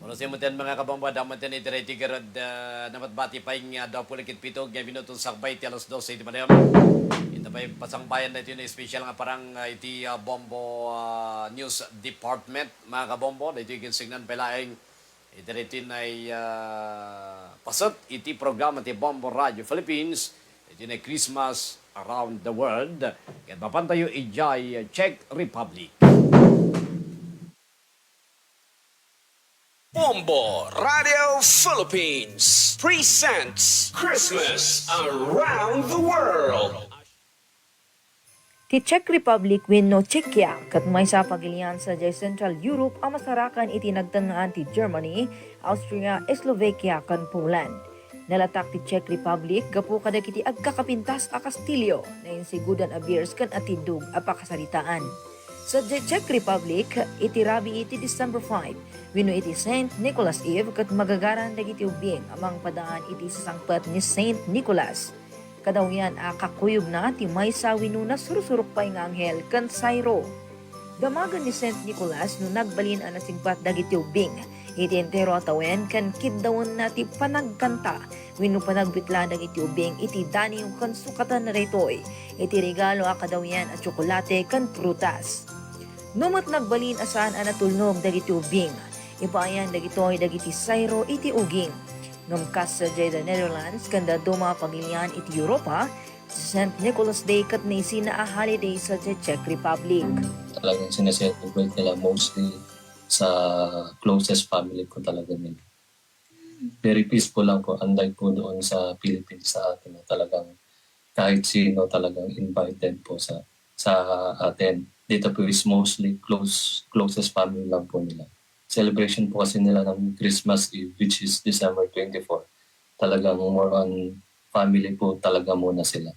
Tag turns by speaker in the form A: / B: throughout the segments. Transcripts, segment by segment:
A: Ono si muten mga kabomba damaten iti garad namat bati pa ing daw pulikit pitog nga minutong sakbay ti alas 12 iti madayam. Ito pa yung pasangbayan na ito yung special nga parang iti Bombo News Department mga kabombo. Ito yung kinsignan palaing iti ritin ay pasot iti programa ti Bombo Radio Philippines. Ito yung Christmas Around the World. Kaya mapantayo ijay Czech Republic.
B: Bombo Radio Philippines presents Christmas Around the World.
C: Ti Czech Republic wenno Czechia kat may sa pagilian sa Central Europe ang masarakan iti nagtangaan ti Germany, Austria, Slovakia kan Poland. Nalatak ti Czech Republic gapu kadagiti agkakapintas a Kastilyo na insigudan a beers kan atindog a pakasaritaan. Sa Czech Republic, iti rabi iti December 5, wenno iti Saint Nicholas Eve kat magagaran dagiti ubing amang padaan iti sasangpat ni Saint Nicholas. Kadaw yan kakuyog na ti maysa wenno na sursurok pa nga anghel kan Sayro. Damagan ni Saint Nicholas no nagbalin ang nasingpat dagiti ubing. Iti entero atawen kan kidawon na ti panagkanta wenno panagbitla dagiti ubing iti dani yung kan sukatan na retoy. Iti regalo kadaw yan at tsokolate kan prutas. Numot nagbalin asaan ang natulnog dagiti ubing. Ipaayan dagitoy dagiti Sayro iti uging. Ngumkas sa the Netherlands kanda duma pamilyan iti Europa, St. Nicholas Day kat nisi na a holiday sa Czech Republic.
D: Talagang sineselebrate nila mostly sa closest family ko talaga nila. Very peaceful lang po, unlike po doon sa Philippines sa atin na talagang kahit sino talagang invited po sa atin. Dito po is mostly closest family lang po nila. Celebration po kasi nila ng Christmas Eve, which is December 24. Talagang more on family po talaga muna sila.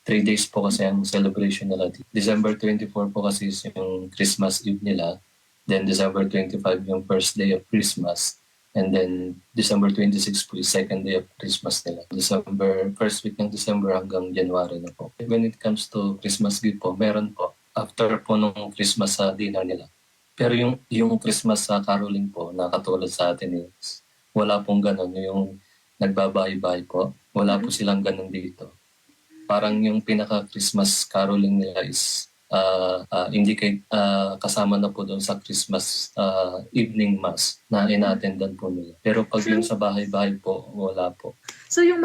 D: 3 days po kasi ang celebration nila. December 24 po kasi is yung Christmas Eve nila. Then December 25 yung first day of Christmas. And then December 26 po is second day of Christmas nila. First week ng December hanggang January na po. When it comes to Christmas gift po, meron po. After po nung Christmas dinner nila. Pero yung Christmas caroling po, na katulad sa atin is, wala pong ganun. Yung nagbabahay-bahay po, wala po silang ganun dito. Parang yung pinaka-Christmas caroling nila is kasama na po doon sa Christmas evening mass na inattendan po nila. Pero pag yung sa bahay-bahay po, wala po.
E: So yung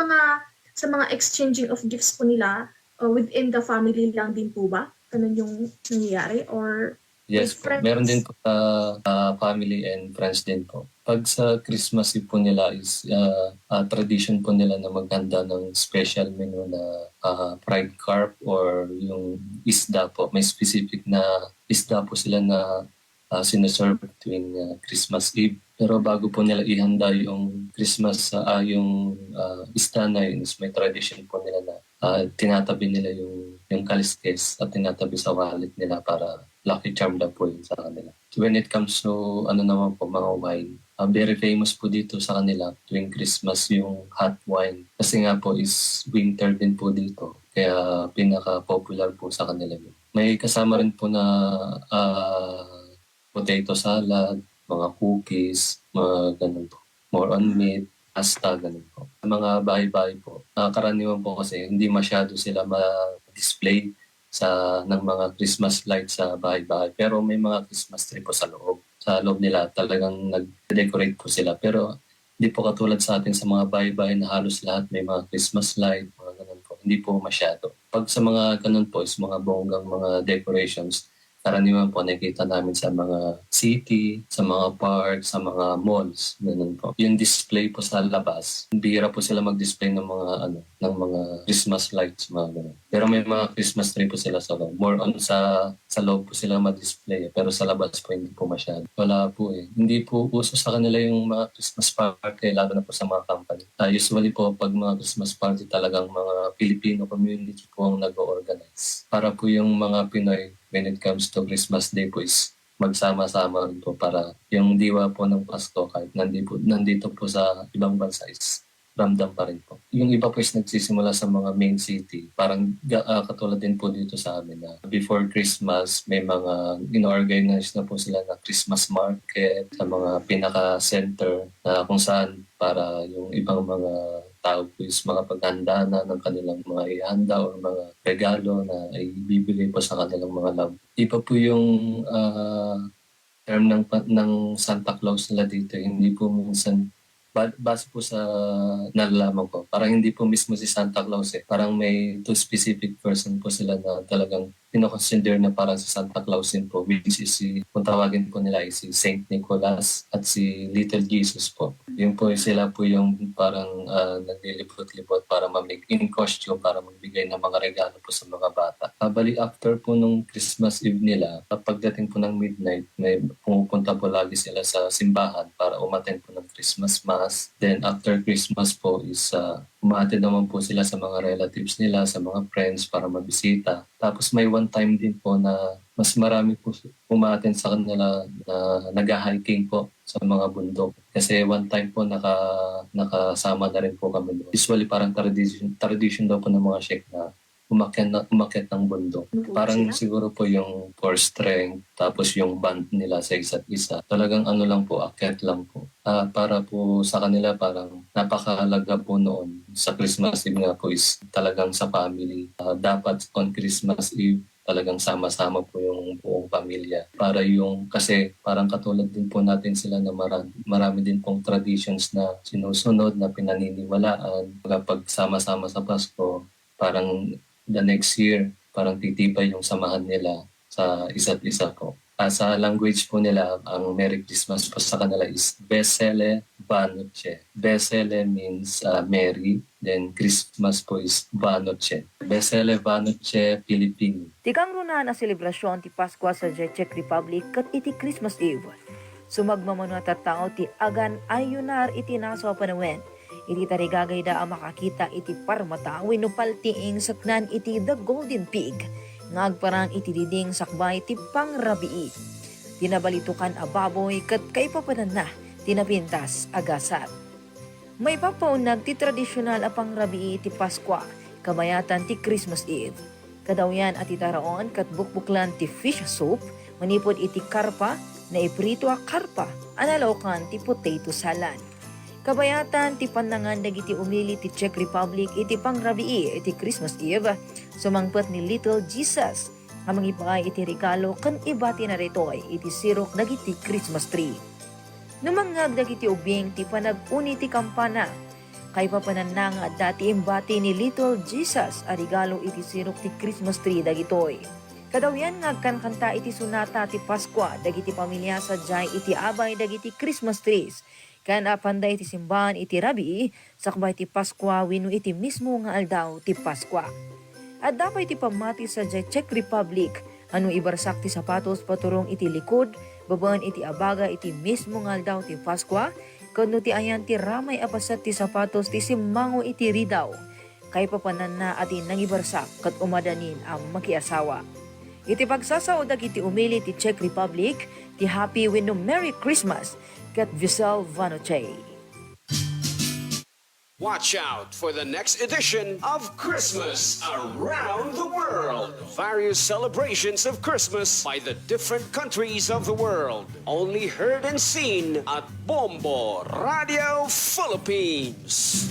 E: sa mga exchanging of gifts po nila, within the family lang din po ba? Ganun yung nangyayari? Or
D: yes po. Meron din po family and friends din po. Pag sa Christmas Eve po nila is tradition po nila na maghanda ng special menu na fried carp or yung isda po. May specific na isda po sila na sineserve tuwing Christmas Eve. Pero bago po nila ihanda yung Christmas, yung isda na yun, may tradition po nila na tinatabi nila yung kaliskes at tinatabi sa wallet nila para lucky charm na po yun sa kanila. When it comes to naman po mga wine, very famous po dito sa kanila tuwing Christmas yung hot wine. Kasi nga po is winter din po dito. Kaya pinaka-popular po sa kanila yun. May kasama rin po na potato salad, mga cookies, mga ganun po. More on meat, pasta, ganun po. Mga bahay-bahay po. Karaniwan po kasi hindi masyado sila ma-display ng mga Christmas lights sa bahay-bahay. Pero may mga Christmas tree po sa loob. Sa loob nila talagang nag-decorate po sila. Pero hindi po katulad sa atin sa mga bahay-bahay na halos lahat may mga Christmas light, mga ganun po. Hindi po masyado. Pag sa mga ganun po is mga bonggang mga decorations, karaniwan po nakikita namin sa mga city, sa mga park, sa mga malls, ganun po. Yung display po sa labas, bihira po sila mag-display ng mga Christmas lights, mga ganun. Pero may mga Christmas tree po sila sa loob. More on sa loob po sila mag-display, pero sa labas po hindi po masyado. Wala po eh. Hindi po uso sa kanila yung mga Christmas party, lalo na po sa mga company. Usually po, pag mga Christmas party, talagang mga Filipino community po ang nag-organize. Para po yung mga Pinoy, when it comes to Christmas Day po is magsama-sama rin po para yung diwa po ng Pasko kahit nandito po sa ibang bansa is ramdam pa rin po. Yung iba po is nagsisimula sa mga main city. Parang katulad din po dito sa amin na before Christmas, may mga in-organize na po sila na Christmas market sa mga pinaka-center na kung saan para yung ibang mga tao po is mga paghanda na ng kanilang mga ihanda o mga regalo na ibibigay po sa kanilang mga love. Iba po yung term ng Santa Claus nila dito. Hindi po minsan base po sa nalalaman ko, parang hindi po mismo si Santa Claus eh. Parang may two specific person po sila na talagang pinoconsider na parang si Santa Claus din po, which is kung tawagin po nila ay si Saint Nicholas at si Little Jesus po. Yun po sila po yung parang naglilibot-libot para in costume para magbigay ng mga regalo po sa mga bata. Bali after po nung Christmas Eve nila, pagdating po ng midnight, may pumupunta po lagi sila sa simbahan para umattend po ng Christmas Mass. Then after Christmas po is umaatid naman po sila sa mga relatives nila, sa mga friends para mabisita. Tapos may one time din po na mas marami po umaatid sa kanila na nag-hiking po sa mga bundok. Kasi one time po nakasama na rin po kami doon. Usually parang tradition daw po ng mga Sheikh na umakyat ng bundok. Parang siguro po yung for strength, tapos yung band nila sa isa't isa. Talagang ano lang po, akyat lang po. Para po sa kanila parang napakahalaga po noon. Sa Christmas Eve nga po is talagang sa family. Dapat on Christmas Eve, talagang sama-sama po yung buong pamilya. Kasi parang katulad din po natin sila na marami din pong traditions na sinusunod, na pinaniniwalaan. Kapag sama-sama sa Pasko, parang the next year, parang titibay yung samahan nila sa isa't isa po. Sa language po nila, ang Merry Christmas po sa kanila is Vesele Vanoche. Vesele means Merry, then Christmas po is Vanoche. Vesele Vanoche, Pilipino.
C: Tikang runa na selebrasyon ti Pasko sa Czech Republic kat iti Christmas Eve. Sumagmamano at tao ti agan ayunar iti naso panawen. Iti tarigagay da ang makakita iti parmata winupal tiing saknan iti The Golden Pig. Ngagparang iti diding sakbay ti pangrabii. Tinabalitukan a baboy kat kaipapanan na tinapintas agasat. May papaunag ti tradisyonal a pangrabii ti Paskwa, kabayatan ti Christmas Eve. Kadawyan at itaraon kat bukbuklan ti fish soup, manipod iti karpa na iprito a karpa, analokan ti potato salad. Kabayatan ti panangan dagiti umili ti Czech Republic iti pangrabii iti Christmas Eve, sumangpet ni Little Jesus, amang ipakay iti regalo kan ibati na ritoy iti sirok dagiti Christmas tree. Numangag dagiti ubing ti panag-uni ti kampana, kay papananang dati imbati ni Little Jesus a regalo iti sirok ti Christmas tree dagitoy. Kadawyan ngagkankanta iti sunata ti Paskwa dagiti pamilya sadyay iti abay dagiti Christmas trees. Kan apanday iti simbahan iti rabii, sakbay ti Paskwa wenno iti mismo nga aldaw ti Paskwa. At dapat iti pamati sa Czech Republic, ano ibarsak ti sapatos paturong iti likod, babaan iti abaga iti mismo nga aldaw ti Paskwa, kano ti ayan ti ramay apasat ti sapatos ti simmango iti ridaw, kay papanan na ati nangibarsak kat umadanin ang makiasawa. Iti pagsasaodag iti umili ti Czech Republic, ti Happy wenno Merry Christmas, kat Vesele Vanoche.
B: Watch out for the next edition of Christmas Around the World. Various celebrations of Christmas by the different countries of the world. Only heard and seen at Bombo Radio Philippines.